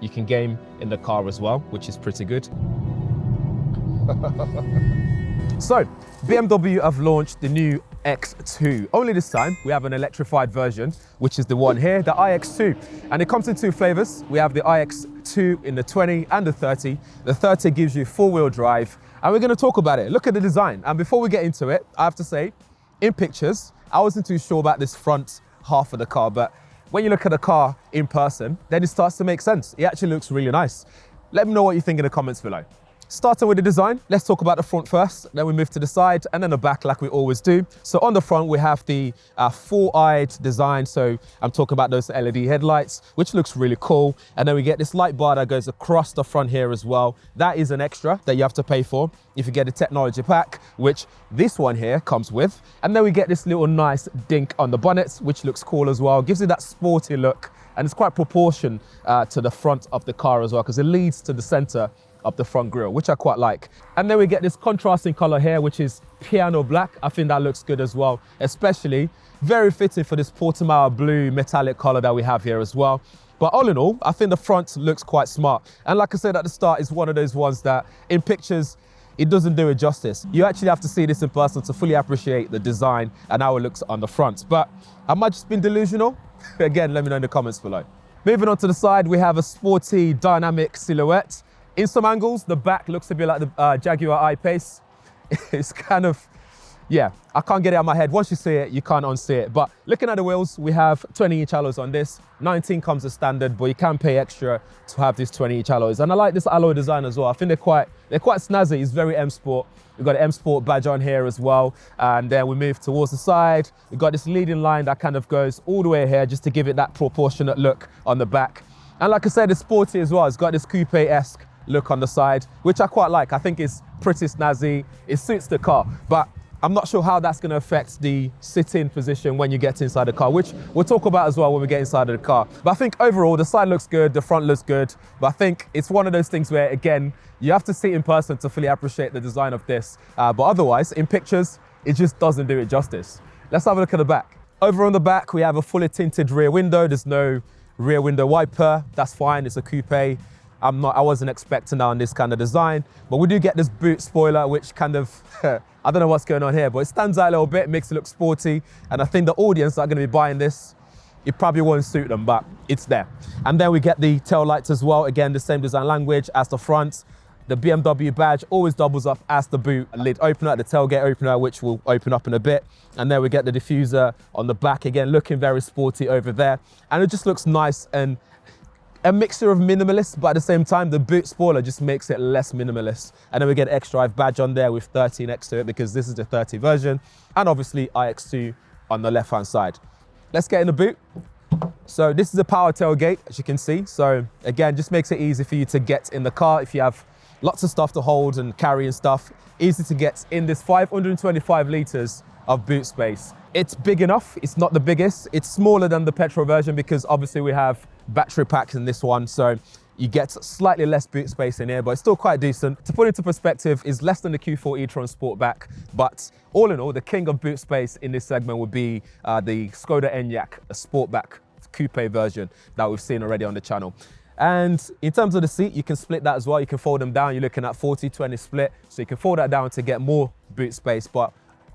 You can game in the car as well, which is pretty good. So, BMW have launched the new X2. Only this time, we have an electrified version, which is the one here, the iX2. And it comes in two flavors. We have the iX2 in the 20 and the 30. The 30 gives you four-wheel drive, and we're gonna talk about it. Look at the design. And before we get into it, I have to say, in pictures, I wasn't too sure about this front half of the car, but when you look at the car in person, then it starts to make sense. It actually looks really nice. Let me know what you think in the comments below. Starting with the design, let's talk about the front first, then we move to the side and then the back like we always do. So on the front, we have the four-eyed design. So I'm talking about those LED headlights, which looks really cool. And then we get this light bar that goes across the front here as well. That is an extra that you have to pay for if you get a technology pack, which this one here comes with. And then we get this little nice dink on the bonnets, which looks cool as well. Gives you that sporty look. And it's quite proportioned to the front of the car as well, because it leads to the center of the front grille, which I quite like. And then we get this contrasting color here, which is piano black. I think that looks good as well, especially very fitting for this Portimao blue metallic color that we have here as well. But all in all, I think the front looks quite smart. And like I said at the start, it's one of those ones that in pictures, it doesn't do it justice. You actually have to see this in person to fully appreciate the design and how it looks on the front. But am I just being delusional? Again, let me know in the comments below. Moving on to the side, we have a sporty dynamic silhouette. In some angles, the back looks a bit like the Jaguar I-Pace. It's kind of, yeah, I can't get it out of my head. Once you see it, you can't unsee it. But looking at the wheels, we have 20-inch alloys on this. 19 comes as standard, but you can pay extra to have these 20-inch alloys. And I like this alloy design as well. I think they're quite snazzy. It's very M Sport. We've got an M Sport badge on here as well. And then we move towards the side. We've got this leading line that kind of goes all the way here just to give it that proportionate look on the back. And like I said, it's sporty as well. It's got this coupe-esque look on the side, which I quite like. I think it's pretty snazzy. It suits the car, but I'm not sure how that's going to affect the sit-in position when you get inside the car, which we'll talk about as well when we get inside of the car. But I think overall, the side looks good, the front looks good, but I think it's one of those things where, again, you have to see it in person to fully appreciate the design of this. But otherwise, in pictures, it just doesn't do it justice. Let's have a look at the back. Over on the back, we have a fully tinted rear window. There's no rear window wiper. That's fine. It's a coupe. I wasn't expecting that on this kind of design, but we do get this boot spoiler, which kind of, I don't know what's going on here, but it stands out a little bit, makes it look sporty. And I think the audience that are gonna be buying this, it probably won't suit them, but it's there. And then we get the tail lights as well. Again, the same design language as the front. The BMW badge always doubles up as the boot lid opener, the tailgate opener, which will open up in a bit. And then we get the diffuser on the back, again, looking very sporty over there. And it just looks nice and a mixture of minimalist, but at the same time, the boot spoiler just makes it less minimalist. And then we get an X-Drive badge on there with 30 next to it because this is the 30 version. And obviously iX2 on the left-hand side. Let's get in the boot. So this is a power tailgate, as you can see. So again, just makes it easy for you to get in the car if you have lots of stuff to hold and carry and stuff. Easy to get in this 525 litres of boot space. It's big enough, it's not the biggest. It's smaller than the petrol version because obviously we have battery packs in this one, so you get slightly less boot space in here, but it's still quite decent. To put into perspective, it's less than the Q4 e-tron Sportback, but all in all, the king of boot space in this segment would be the Skoda Enyaq, a Sportback coupe version that we've seen already on the channel. And in terms of the seat, you can split that as well. You can fold them down. You're looking at 40-20 split, so you can fold that down to get more boot space, but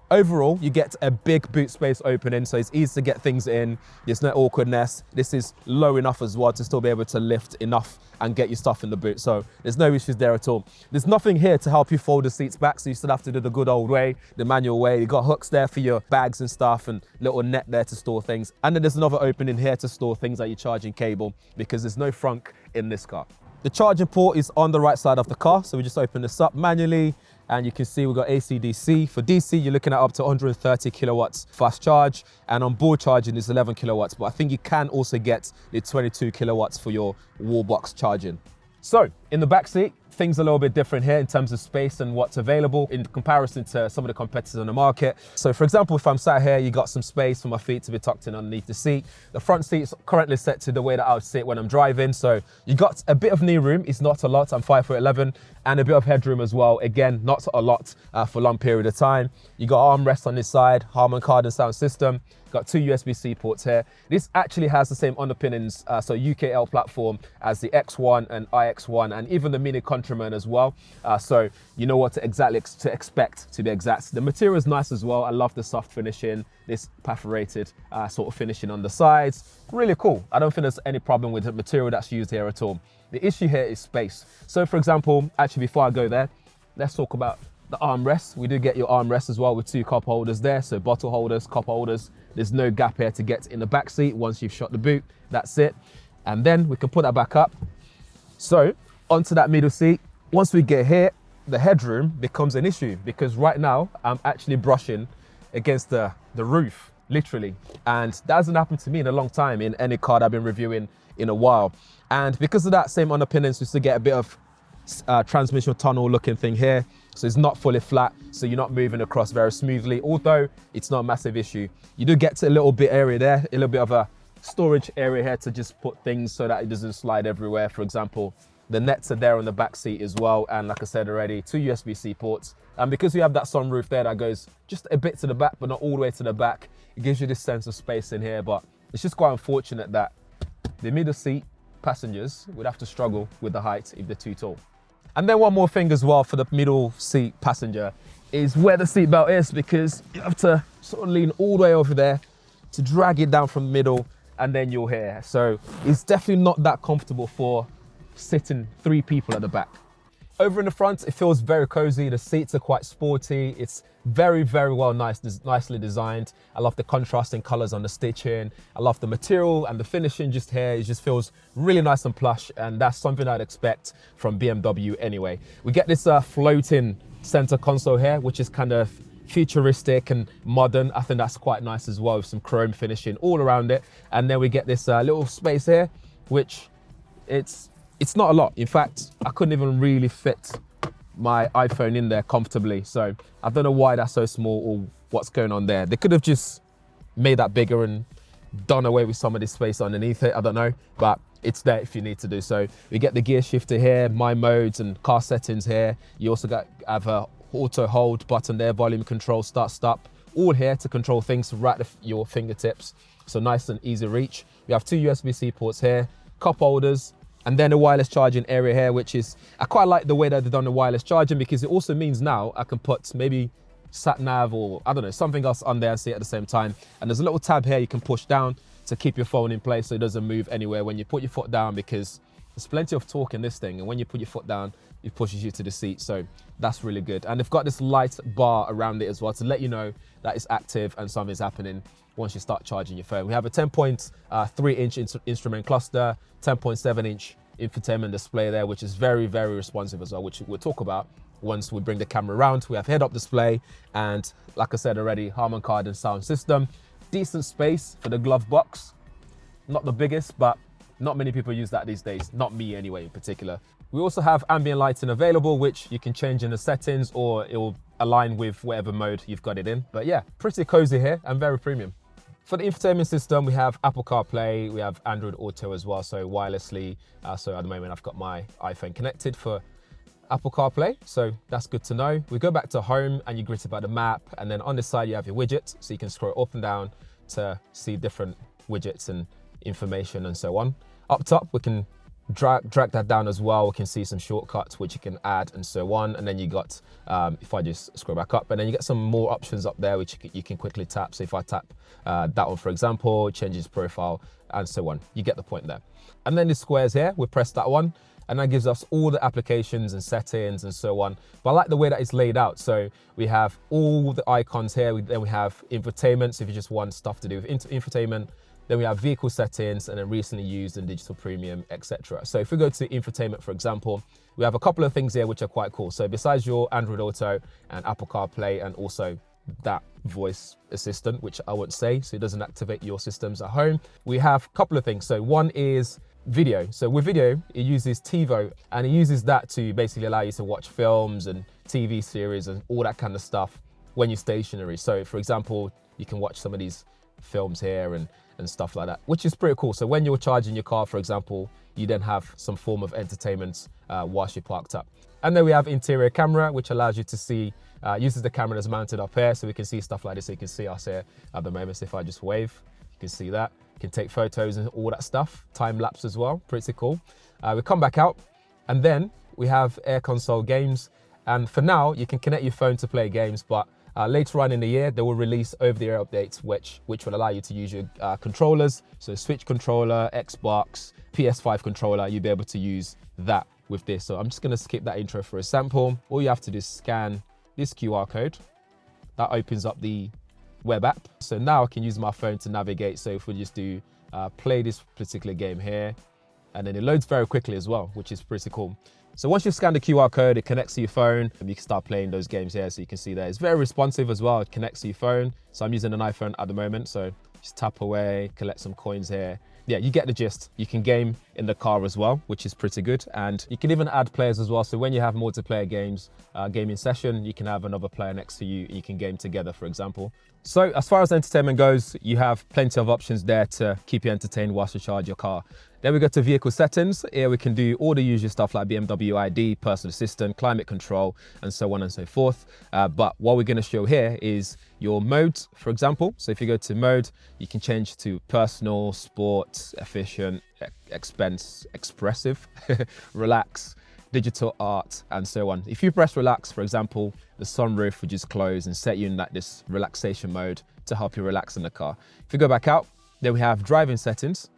overall, you get a big boot space opening, so it's easy to get things in. There's no awkwardness. This is low enough as well to still be able to lift enough and get your stuff in the boot, so there's no issues there at all. There's nothing here to help you fold the seats back, so you still have to do the good old way, the manual way. You've got hooks there for your bags and stuff and little net there to store things. And then there's another opening here to store things like your charging cable because there's no frunk in this car. The charging port is on the right side of the car, so we just open this up manually. And you can see we've got AC/DC. For DC, you're looking at up to 130 kilowatts fast charge, and on board charging is 11 kilowatts, but I think you can also get the 22 kilowatts for your wall box charging. So in the back seat, things a little bit different here in terms of space and what's available in comparison to some of the competitors on the market. So for example, if I'm sat here, you got some space for my feet to be tucked in underneath the seat. The front seat's currently set to the way that I would sit when I'm driving. So you got a bit of knee room. It's not a lot. I'm 5'11", and a bit of headroom as well. Again, not a lot for a long period of time. You got armrests on this side, Harman Kardon sound system. Got 2 USB-C ports here. This actually has the same underpinnings, so UKL platform as the X1 and iX1 and even the Mini Countryman as well. So you know what to exactly to expect, to be exact. The material is nice as well. I love the soft finishing, this perforated sort of finishing on the sides. Really cool. I don't think there's any problem with the material that's used here at all. The issue here is space. So for example, actually before I go there, let's talk about the armrests. We do get your armrests as well with 2 cup holders there. So bottle holders, cup holders. There's no gap here to get in the back seat once you've shut the boot. That's it. And then we can put that back up. So onto that middle seat. Once we get here, the headroom becomes an issue because right now I'm actually brushing against the roof, literally. And that hasn't happened to me in a long time in any car that I've been reviewing in a while. And because of that same underpinnings, we still get a bit of transmission tunnel looking thing here. So it's not fully flat, so you're not moving across very smoothly, although it's not a massive issue. You do get to a little bit area there, a little bit of a storage area here to just put things so that it doesn't slide everywhere. For example, the nets are there on the back seat as well. And like I said already, 2 USB-C ports. And because we have that sunroof there that goes just a bit to the back, but not all the way to the back, it gives you this sense of space in here. But it's just quite unfortunate that the middle seat passengers would have to struggle with the height if they're too tall. And then one more thing as well for the middle seat passenger is where the seatbelt is, because you have to sort of lean all the way over there to drag it down from the middle and then you're here. So it's definitely not that comfortable for sitting 3 people at the back. Over in the front, it feels very cozy. The seats are quite sporty. It's very, very well nicely designed. I love the contrasting colors on the stitching. I love the material and the finishing just here. It just feels really nice and plush, and that's something I'd expect from BMW anyway. We get this floating center console here, which is kind of futuristic and modern. I think that's quite nice as well, with some chrome finishing all around it. And then we get this little space here, which it's not a lot. In fact, I couldn't even really fit my iPhone in there comfortably. So I don't know why that's so small or what's going on there. They could have just made that bigger and done away with some of this space underneath it. I don't know, but it's there if you need to do so. We get the gear shifter here, my modes and car settings here. You also have a auto hold button there, volume control, start, stop, all here to control things right at your fingertips. So nice and easy reach. We have 2 USB-C ports here, cup holders, and then a wireless charging area here, which is, I quite like the way that they've done the wireless charging, because it also means now I can put maybe sat nav or I don't know, something else on there and see it at the same time. And there's a little tab here you can push down to keep your phone in place so it doesn't move anywhere when you put your foot down, because there's plenty of torque in this thing. And when you put your foot down, it pushes you to the seat. So that's really good. And they've got this light bar around it as well to let you know that it's active and something's happening once you start charging your phone. We have a 10.3-inch instrument cluster, 10.7-inch infotainment display there, which is very, very responsive as well, which we'll talk about once we bring the camera around. We have head-up display, and like I said already, Harman Kardon sound system. Decent space for the glove box. Not the biggest, but not many people use that these days. Not me anyway, in particular. We also have ambient lighting available, which you can change in the settings, or it will align with whatever mode you've got it in. But yeah, pretty cozy here and very premium. For the infotainment system, we have Apple CarPlay, we have Android Auto as well, so wirelessly. So at the moment, I've got my iPhone connected for Apple CarPlay, so that's good to know. We go back to home and you greet about the map, and then on the side you have your widgets, so you can scroll up and down to see different widgets and information and so on. Up top, we can drag that down as well. We can see some shortcuts which you can add and so on. And then you got, if I just scroll back up, and then you get some more options up there which you can quickly tap. So if I tap that one, for example, changes profile and so on. You get the point there. And then the squares here, we press that one, and that gives us all the applications and settings and so on. But I like the way that it's laid out. So we have all the icons here. Then we have infotainment, so if you just want stuff to do with infotainment. Then we have vehicle settings, and then recently used and digital premium, etc. So if we go to infotainment, for example, we have a couple of things here which are quite cool. So besides your Android Auto and Apple CarPlay, and also that voice assistant, which I won't say, so it doesn't activate your systems at home, we have a couple of things. So one is video. So with video, it uses TiVo, and it uses that to basically allow you to watch films and TV series and all that kind of stuff when you're stationary. So for example, you can watch some of these films here and stuff like that, which is pretty cool. So when you're charging your car, for example, you then have some form of entertainment whilst you're parked up. And then we have interior camera, which allows you to see, uses the camera that's mounted up here, so we can see stuff like this. So you can see us here at the moment. So if I just wave, you can see that. You can take photos and all that stuff. Time lapse as well, pretty cool. We come back out, and then we have air console games. And for now, you can connect your phone to play games, but later on in the year, they will release over-the-air updates, which will allow you to use your controllers. So Switch controller, Xbox, PS5 controller, you'll be able to use that with this. So I'm just gonna skip that intro for a sample. All you have to do is scan this QR code. That opens up the web app. So now I can use my phone to navigate. So if we just do play this particular game here, and then it loads very quickly as well, which is pretty cool. So once you scan the QR code, it connects to your phone, and you can start playing those games here. So you can see that it's very responsive as well. It connects to your phone. So I'm using an iPhone at the moment. So just tap away, collect some coins here. Yeah, you get the gist. You can game in the car as well, which is pretty good. And you can even add players as well. So when you have multiplayer games, gaming session, you can have another player next to you. You can game together, for example. So as far as entertainment goes, you have plenty of options there to keep you entertained whilst you charge your car. Then we go to vehicle settings. Here we can do all the usual stuff like BMW ID, personal assistant, climate control, and so on and so forth. But what we're going to show here is your modes, for example. So if you go to mode, you can change to personal, sport, efficient, expense, expressive, relax, digital art, and so on. If you press relax, for example, the sunroof will just close and set you in like this relaxation mode to help you relax in the car. If you go back out, then we have driving settings.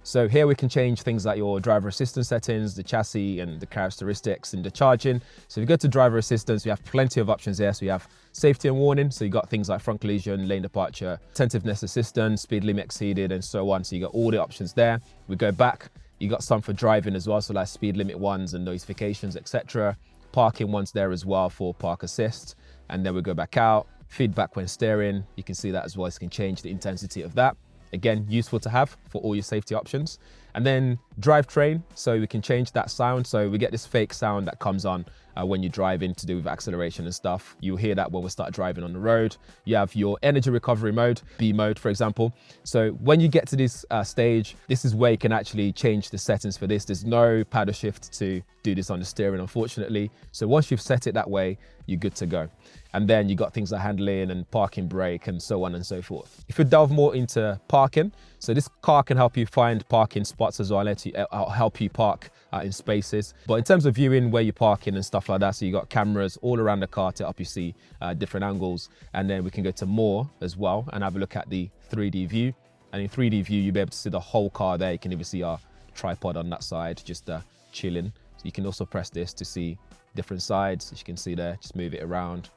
So here we can change things like your driver assistance settings, the chassis and the characteristics and the charging. So if you go to driver assistance, we have plenty of options there. So you have safety and warning. So you got things like front collision, lane departure, attentiveness assistance, speed limit exceeded, and so on. So you got all the options there. We go back, you got some for driving as well. So like speed limit ones and notifications, etc. Parking ones there as well for park assist. And then we go back out, feedback when steering. You can see that as well. So you can change the intensity of that. Again, useful to have for all your safety options. And then drivetrain, so we can change that sound. So we get this fake sound that comes on when you drive in to do with acceleration and stuff. You'll hear that when we start driving on the road. You have your energy recovery mode, B mode, for example. So when you get to this stage, this is where you can actually change the settings for this. There's no paddle shift to do this on the steering, unfortunately. So once you've set it that way, you're good to go. And then you got things like handling and parking brake and so on and so forth. If you delve more into parking, so this car can help you find parking spots as well, help you park in spaces. But in terms of viewing where you're parking and stuff like that, so you got cameras all around the car to help you see different angles. And then we can go to more as well and have a look at the 3D view. And in 3D view, you'll be able to see the whole car there. You can even see our tripod on that side, just chilling. So you can also press this to see different sides, as you can see there, just move it around.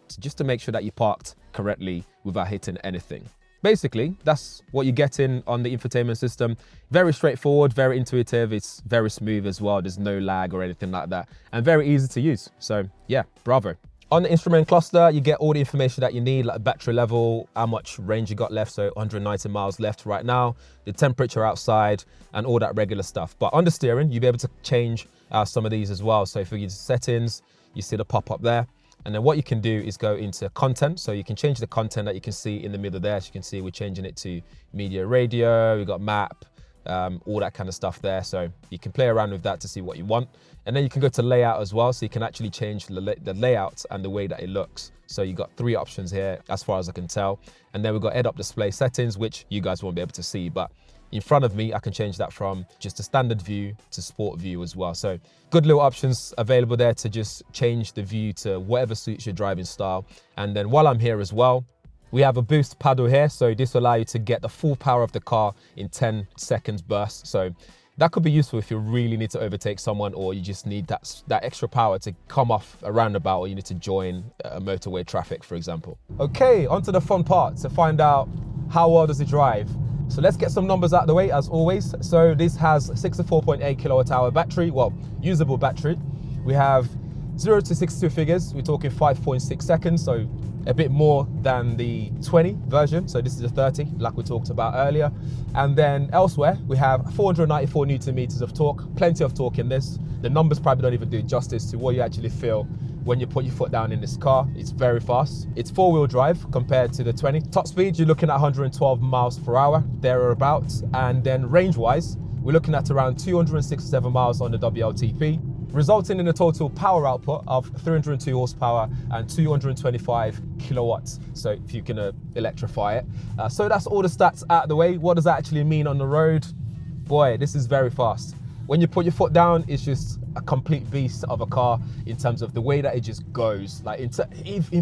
So just to make sure that you parked correctly without hitting anything. Basically, that's what you're getting on the infotainment system. Very straightforward, very intuitive. It's very smooth as well. There's no lag or anything like that. And very easy to use. So yeah, bravo. On the instrument cluster, you get all the information that you need, like battery level, how much range you got left, so 190 miles left right now, the temperature outside, and all that regular stuff. But on the steering, you'll be able to change some of these as well. So if you use settings, you see the pop-up there. And then what you can do is go into content. So you can change the content that you can see in the middle there. As you can see, we're changing it to media radio, we've got map, all that kind of stuff there. So you can play around with that to see what you want. And then you can go to layout as well. So you can actually change the layout and the way that it looks. So you've got 3 options here, as far as I can tell. And then we've got head-up display settings, which you guys won't be able to see. But in front of me, I can change that from just a standard view to sport view as well. So good little options available there to just change the view to whatever suits your driving style. And then while I'm here as well, we have a boost paddle here. So this will allow you to get the full power of the car in 10 seconds bursts. So that could be useful if you really need to overtake someone, or you just need that extra power to come off a roundabout, or you need to join a motorway traffic, for example. Okay, onto the fun part to find out how well does it drive. So let's get some numbers out of the way, as always. So this has 64.8 kilowatt hour battery, well, usable battery. We have 0 to 62 figures. We're talking 5.6 seconds. So a bit more than the 20 version. So this is a 30, like we talked about earlier. And then elsewhere, we have 494 Newton meters of torque, plenty of torque in this. The numbers probably don't even do justice to what you actually feel when you put your foot down in this car. It's very fast. It's 4-wheel drive compared to the 20. Top speed, you're looking at 112 miles per hour, thereabouts. And then range-wise, we're looking at around 267 miles on the WLTP, resulting in a total power output of 302 horsepower and 225 kilowatts. So if you can electrify it. So that's all the stats out of the way. What does that actually mean on the road? Boy, this is very fast. When you put your foot down, it's just a complete beast of a car in terms of the way that it just goes. Like in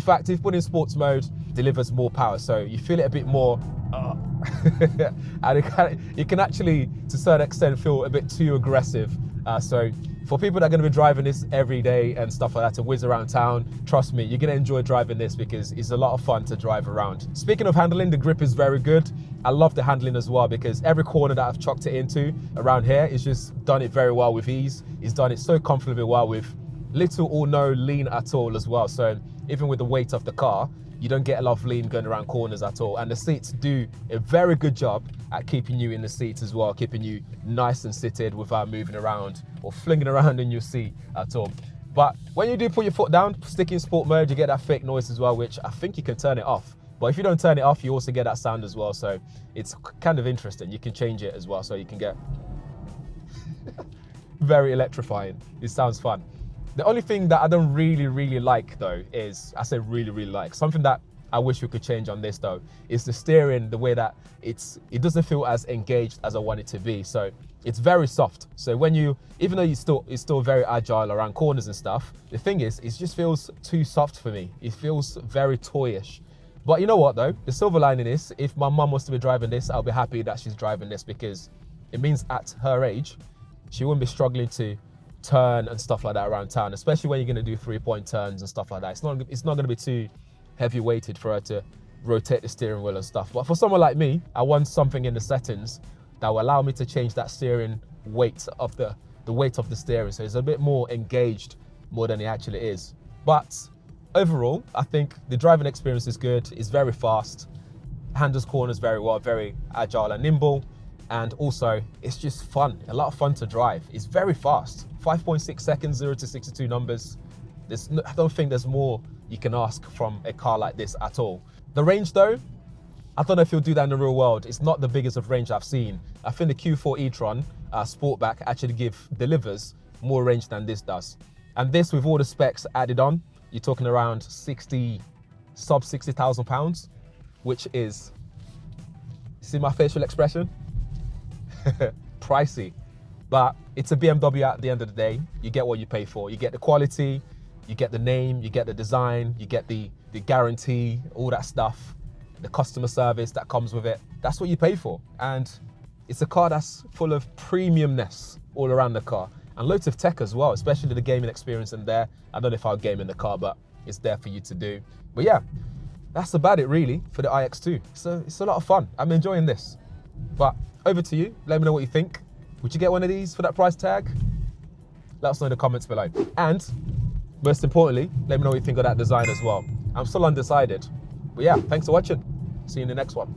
fact, if put in sports mode, it delivers more power. So you feel it a bit more, and it can actually, to a certain extent, feel a bit too aggressive. So for people that are going to be driving this every day and stuff like that, to whiz around town, trust me, you're going to enjoy driving this because it's a lot of fun to drive around. Speaking of handling, the grip is very good. I love the handling as well because every corner that I've chucked it into around here, it's just done it very well with ease. It's done it so comfortably well with little or no lean at all as well. So even with the weight of the car, you don't get a lot of lean going around corners at all. And the seats do a very good job at keeping you in the seats as well, keeping you nice and seated without moving around or flinging around in your seat at all. But when you do put your foot down, stick in sport mode, you get that fake noise as well, which I think you can turn it off. But if you don't turn it off, you also get that sound as well. So it's kind of interesting. You can change it as well. So you can get very electrifying. It sounds fun. The only thing that I don't really like though is, I say really like, something that I wish we could change on this though, is the steering, the way that it doesn't feel as engaged as I want it to be. So it's very soft. So when you, even though it's still very agile around corners and stuff, the thing is, it just feels too soft for me. It feels very toyish. But you know what though, the silver lining is, if my mum wants to be driving this, I'll be happy that she's driving this because it means at her age, she won't be struggling to turn and stuff like that around town, especially when you're going to do 3-point turns and stuff like that. It's not going to be too heavy weighted for her to rotate the steering wheel and stuff. But for someone like me, I want something in the settings that will allow me to change that steering weight of the weight of the steering, so it's a bit more engaged more than it actually is. But overall, I think the driving experience is good. It's very fast, handles corners very well, very agile and nimble. And also, it's just fun, a lot of fun to drive. It's very fast, 5.6 seconds, 0 to 62 numbers. I don't think there's more you can ask from a car like this at all. The range though, I don't know if you'll do that in the real world. It's not the biggest of range I've seen. I think the Q4 e-tron Sportback actually delivers more range than this does. And this, with all the specs added on, you're talking around sub 60,000 pounds, which is, see my facial expression? Pricey. But it's a BMW at the end of the day. You get what you pay for. You get the quality, you get the name, you get the design, you get the guarantee, all that stuff, the customer service that comes with it. That's what you pay for. And it's a car that's full of premiumness all around the car. And loads of tech as well, especially the gaming experience in there. I don't know if I'll game in the car, but it's there for you to do. But yeah, that's about it really for the iX2. So it's a lot of fun. I'm enjoying this. But over to you. Let me know what you think. Would you get one of these for that price tag? Let us know in the comments below. And most importantly, let me know what you think of that design as well. I'm still undecided. But yeah, thanks for watching. See you in the next one.